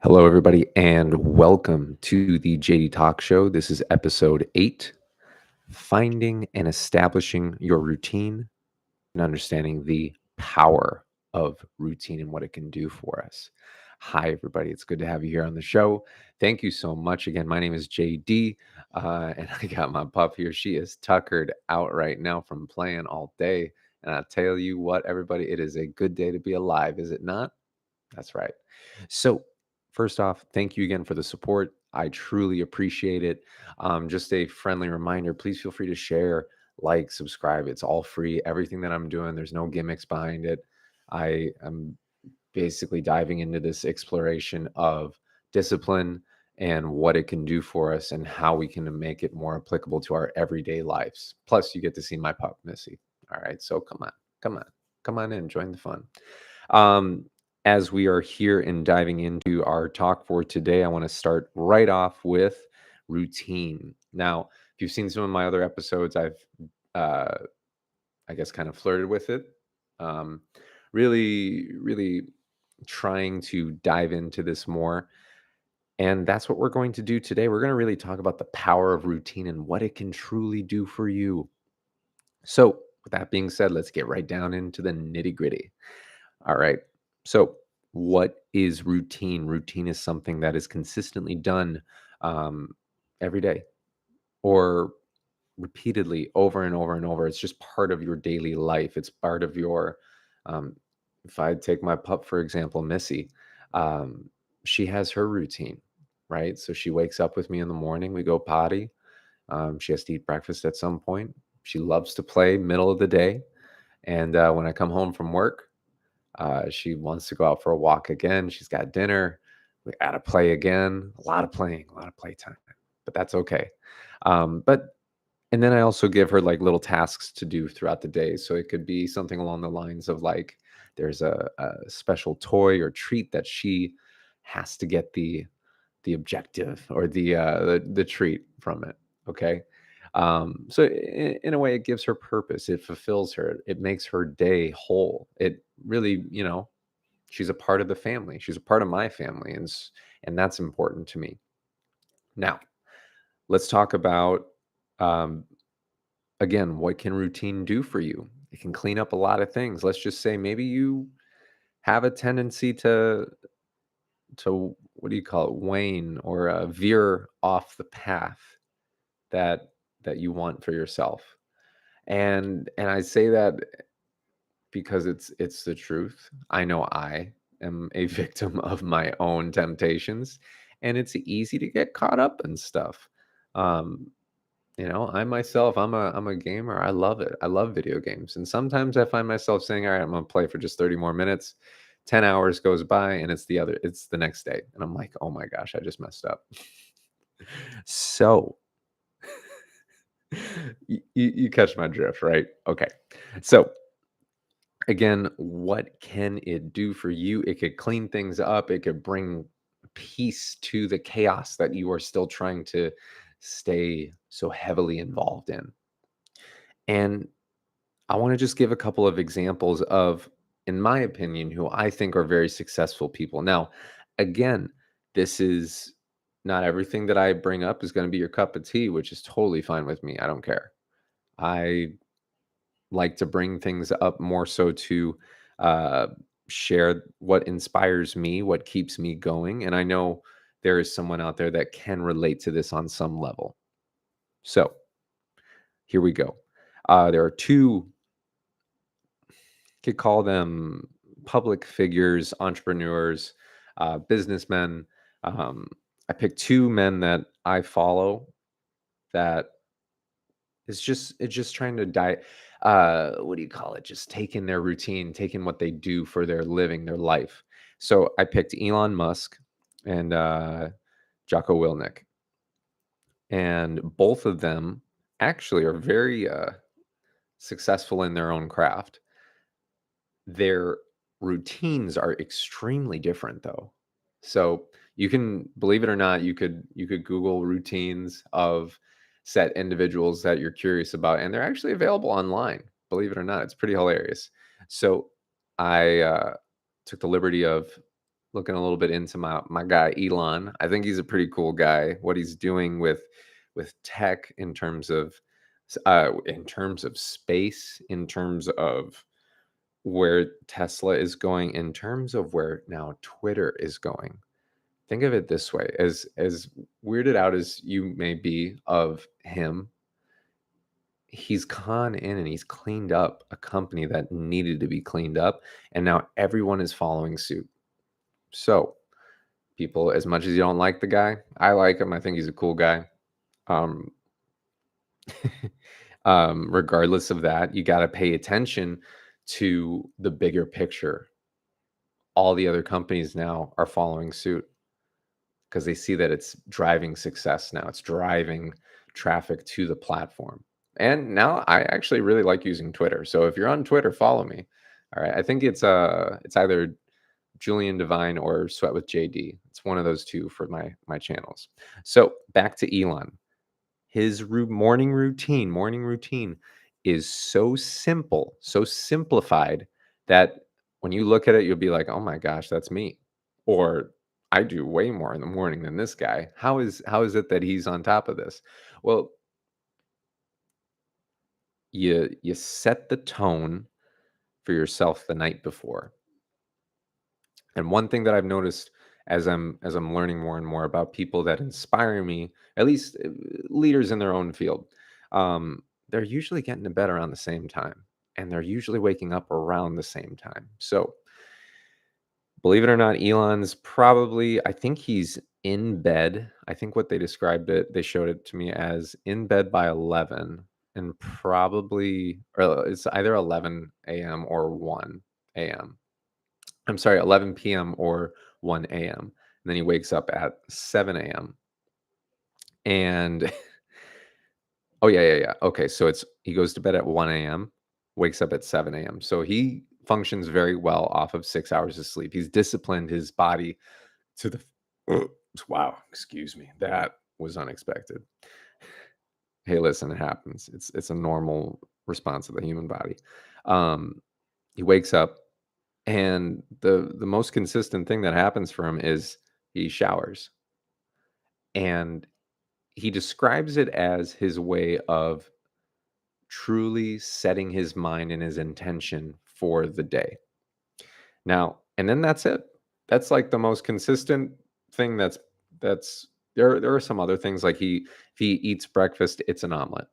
Hello, everybody, and welcome to the JD Talk Show. This is episode 8, Finding and Establishing Your Routine and Understanding the Power of Routine and what it can do for us. Hi, everybody. It's good to have you here on the show. Thank you so much. Again, my name is JD, and I got my pup here. She is tuckered out right now from playing all day. And I tell you what, everybody, it is a good day to be alive, is it not? That's right. So, first off, thank you again for the support. I truly appreciate it. Just a friendly reminder, please feel free to share, like, subscribe. It's all free. Everything that I'm doing, there's no gimmicks behind it. I am basically diving into this exploration of discipline and what it can do for us and how we can make it more applicable to our everyday lives. Plus, you get to see my pup, Missy. All right. So, come on, come on in, join the fun. Um, as we are here and diving into our talk for today, I want to start right off with routine. Now, if you've seen some of my other episodes, uh, I guess, kind of flirted with it. Um, really trying to dive into this more. And that's what we're going to do today. We're going to really talk about the power of routine and what it can truly do for you. So, with that being said, let's get right down into the nitty gritty. All right. So, what is routine? Routine is something that is consistently done um, every day or repeatedly over and over and over. It's just part of your daily life. It's part of your, um, if I take my pup, for example, Missy, um, she has her routine, right? So she wakes up with me in the morning. We go potty. She has to eat breakfast at some point. She loves to play middle of the day. And when I come home from work, she wants to go out for a walk again. She's got dinner. We got to play again. A lot of playing, a lot of playtime, but that's okay. But and then I also give her like little tasks to do throughout the day. So it could be something along the lines of like there's a special toy or treat that she has to get the objective or the treat from it. Okay. So in a way, it gives her purpose. It fulfills her. It makes her day whole. It really, she's a part of the family. She's a part of my family, and that's important to me. Now, let's talk about um, again, what can routine do for you? It can clean up a lot of things. Let's just say maybe you have a tendency to what do you call it, wane or veer off the path that you want for yourself. And I say that because it's the truth. I know I am a victim of my own temptations, and it's easy to get caught up in stuff. Um, I myself, I'm a gamer. I love it. I love video games, and sometimes I find myself saying, "All right, I'm gonna play for just 30 more minutes." 10 hours goes by, and it's the next day, and I'm like, "Oh my gosh, I just messed up." So you catch my drift, right? Okay, so again, what can it do for you? It could clean things up. It could bring peace to the chaos that you are still trying to stay so heavily involved in. And I want to just give a couple of examples of, in my opinion, who I think are very successful people. Now, again, this is not everything that I bring up is going to be your cup of tea, which is totally fine with me. I don't care. I like to bring things up more so to uh, share what inspires me, what keeps me going. And I know there is someone out there that can relate to this on some level. So here we go. There are two, could call them public figures, entrepreneurs, businessmen. Um, I picked two men that I follow that it's just trying to what do you call it? Just taking their routine, taking what they do for their living, their life. So I picked Elon Musk and Jocko Willnick, and both of them actually are very successful in their own craft. Their routines are extremely different though. So you can, believe it or not, you could Google routines of set individuals that you're curious about, and they're actually available online. Believe it or not, it's pretty hilarious. So I took the liberty of looking a little bit into my guy Elon. I think he's a pretty cool guy. What he's doing with tech in terms of space, in terms of where Tesla is going, in terms of where now Twitter is going. Think of it this way, as weirded out as you may be of him, he's gone in and he's cleaned up a company that needed to be cleaned up, and now everyone is following suit. So, people, as much as you don't like the guy, I like him. I think he's a cool guy. Um, regardless of that, you got to pay attention to the bigger picture. All the other companies now are following suit because they see that it's driving success now. It's driving traffic to the platform. And now I actually really like using Twitter. So if you're on Twitter, follow me. All right. I think it's either Julian Devine or Sweat with JD. It's one of those two for my channels. So back to Elon. His morning routine is so simple, so simplified that when you look at it, you'll be like, "Oh my gosh, that's me." Or I do way more in the morning than this guy. How is it that he's on top of this? Well, you set the tone for yourself the night before. And one thing that I've noticed as I'm learning more and more about people that inspire me, at least leaders in their own field, they're usually getting to bed around the same time, and they're usually waking up around the same time. So, believe it or not, Elon's probably, I think he's in bed. I think what they showed it to me as in bed by 11, and probably, or it's either 11 a.m. or 1 a.m. I'm sorry, 11 p.m. or 1 a.m. And then he wakes up at 7 a.m. And oh yeah, yeah, yeah. Okay, so it's he goes to bed at 1 a.m., wakes up at 7 a.m. So he functions very well off of 6 hours of sleep. He's disciplined his body to the wow, excuse me. That was unexpected. Hey, listen, it happens. It's a normal response of the human body. Um, he wakes up, and the most consistent thing that happens for him is he showers, and he describes it as his way of truly setting his mind and his intention for the day. Now, and then that's it. That's like the most consistent thing that's there are some other things like if he eats breakfast, it's an omelet.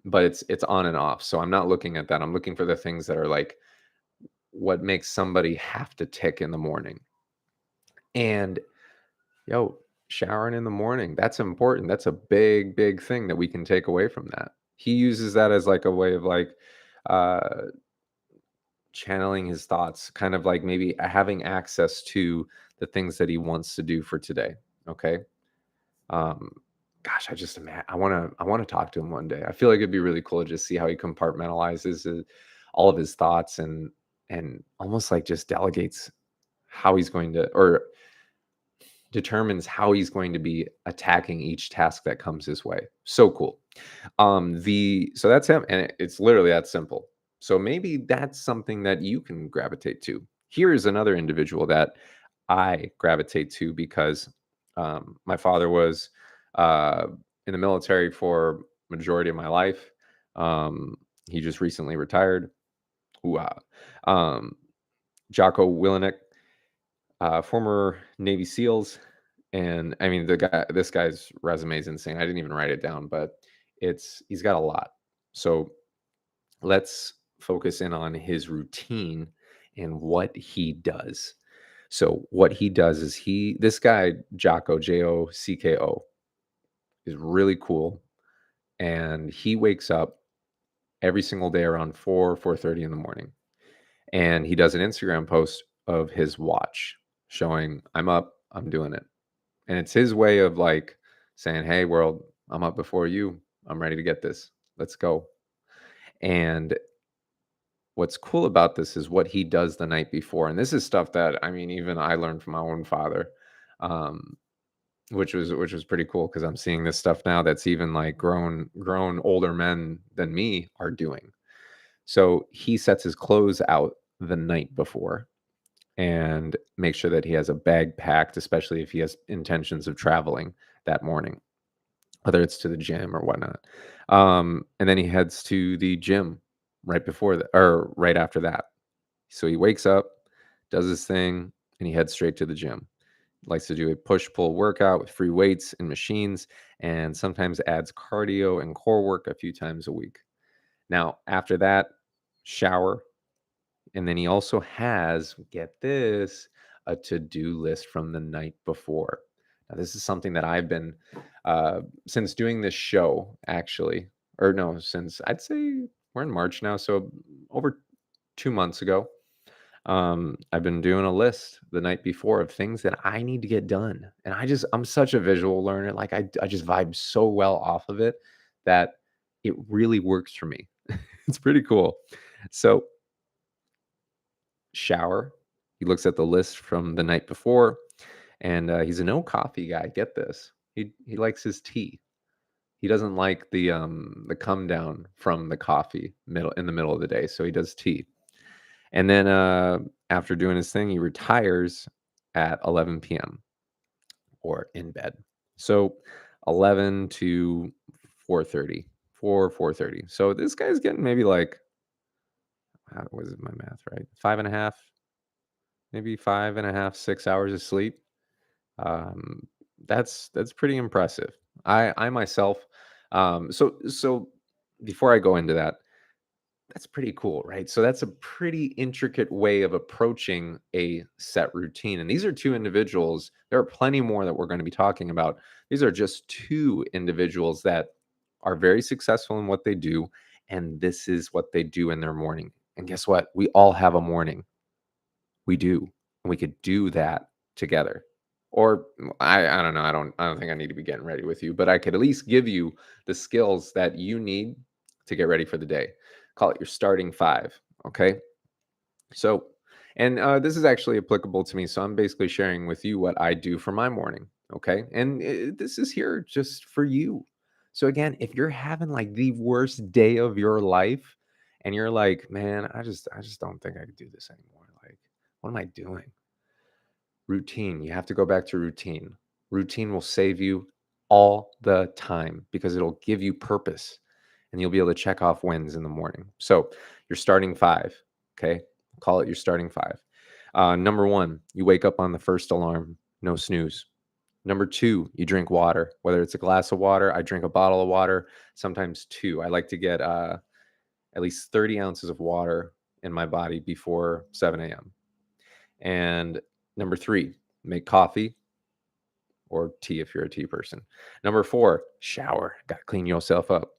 But it's on and off. So I'm not looking at that. I'm looking for the things that are like what makes somebody have to tick in the morning. And yo, showering in the morning, that's important. That's a big, big thing that we can take away from that. He uses that as like a way of like uh channeling his thoughts, kind of like maybe having access to the things that he wants to do for today. Okay. Um gosh, I want to talk to him one day. I feel like it'd be really cool to just see how he compartmentalizes all of his thoughts and almost like just delegates how he's going to or determines how he's going to be attacking each task that comes his way. So cool. The so that's him, and it's literally that simple. So maybe that's something that you can gravitate to. Here is another individual that I gravitate to because my father was uh, in the military for majority of my life. Um, he just recently retired. Ooh-ah. Um, Jocko Willenick, former Navy SEALs, and I mean this guy's resume is insane. I didn't even write it down, but he's got a lot. So let's focus in on his routine and what he does. So what he does is this guy Jocko Jocko is really cool, and he wakes up every single day around 4:30 in the morning, and he does an Instagram post of his watch showing I'm up, I'm doing it. And it's his way of like saying, "Hey world, I'm up before you. I'm ready to get this. Let's go." And what's cool about this is what he does the night before. And this is stuff that I mean, even I learned from my own father, um, which was pretty cool because I'm seeing this stuff now that's even like grown older men than me are doing. So he sets his clothes out the night before. and make sure that he has a bag packed, especially if he has intentions of traveling that morning, whether it's to the gym or whatnot. And then he heads to the gym right before that or right after that. So he wakes up, does his thing, and he heads straight to the gym. Likes to do a push pull workout with free weights and machines, and sometimes adds cardio and core work a few times a week. Now, after that, shower. And then he also has, get this, a to do list from the night before. Now, this is something that I've been, since doing this show, actually, or no, since I'd say we're in March now. So over 2 months ago, I've been doing a list the night before of things that I need to get done. And I'm such a visual learner. Like I just vibe so well off of it that it really works for me. It's pretty cool. So shower. He looks at the list from the night before, and he's a no coffee guy. Get this. He likes his tea. He doesn't like the come down from the coffee middle in the middle of the day, so he does tea. And then after doing his thing, he retires at 11 p.m. or in bed. So 11 to 4:30, 4:30. So this guy's getting maybe like, how was it my math right? 5.5, maybe 5.5, 6 hours of sleep. Um, that's pretty impressive. I myself, so before I go into that, that's pretty cool, right? So that's a pretty intricate way of approaching a set routine. And these are two individuals. There are plenty more that we're going to be talking about. These are just two individuals that are very successful in what they do, and this is what they do in their morning. And guess what? We all have a morning. We do. And we could do that together. Or I don't know. I don't think I need to be getting ready with you, but I could at least give you the skills that you need to get ready for the day. Call it your starting five. Okay. So, and this is actually applicable to me. So I'm basically sharing with you what I do for my morning. Okay. And this is here just for you. So again, if you're having like the worst day of your life and you're like, man, I just don't think I could do this anymore. Like, what am I doing? Routine. You have to go back to routine. Routine will save you all the time because it'll give you purpose and you'll be able to check off wins in the morning. So, you're starting five. Okay. Call it your starting five. Number one, you wake up on the first alarm, no snooze. Number two, you drink water, whether it's a glass of water. I drink a bottle of water, sometimes two. I like to get at least 30 ounces of water in my body before 7 a.m. And number three, make coffee or tea if you're a tea person. Number four, shower. Got to clean yourself up.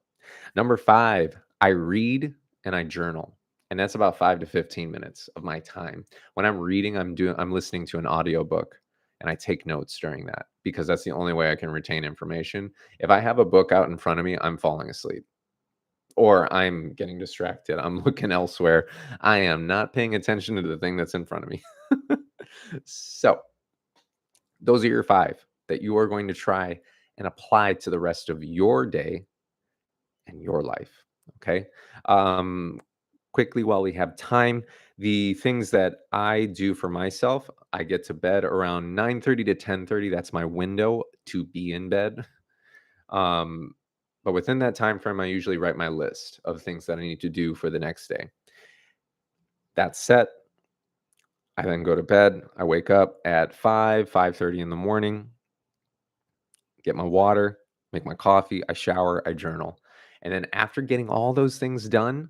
Number five, I read and I journal. And that's about 5 to 15 minutes of my time. When I'm reading, I'm listening to an audiobook and I take notes during that because that's the only way I can retain information. If I have a book out in front of me, I'm falling asleep or I'm getting distracted. I'm looking elsewhere. I am not paying attention to the thing that's in front of me. So, those are your five that you are going to try and apply to the rest of your day and your life. Okay. Um, Quickly, while we have time, the things that I do for myself, I get to bed around 9:30 to 10:30. That's my window to be in bed. Um, but within that time frame, I usually write my list of things that I need to do for the next day. That's set. I then go to bed. I wake up at 5:30 in the morning, get my water, make my coffee, I shower, I journal. And then after getting all those things done,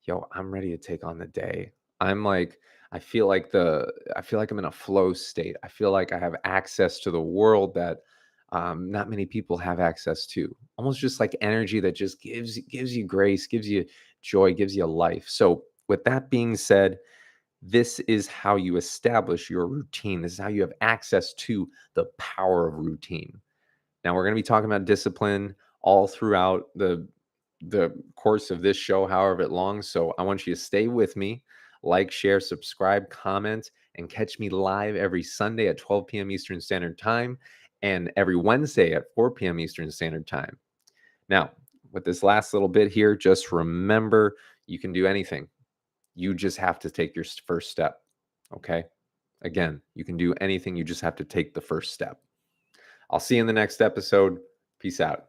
yo, I'm ready to take on the day. I'm like, I feel like I'm in a flow state. I feel like I have access to the world that not many people have access to. Almost just like energy that just gives you grace, gives you joy, gives you life. So with that being said, this is how you establish your routine. This is how you have access to the power of routine. Now we're going to be talking about discipline all throughout the course of this show, however it long. So I want you to stay with me, like, share, subscribe, comment, and catch me live every Sunday at 12 p.m. Eastern Standard Time and every Wednesday at 4 p.m. Eastern Standard Time. Now, with this last little bit here, just remember you can do anything. You just have to take your first step. Okay. Again, you can do anything. You just have to take the first step. I'll see you in the next episode. Peace out.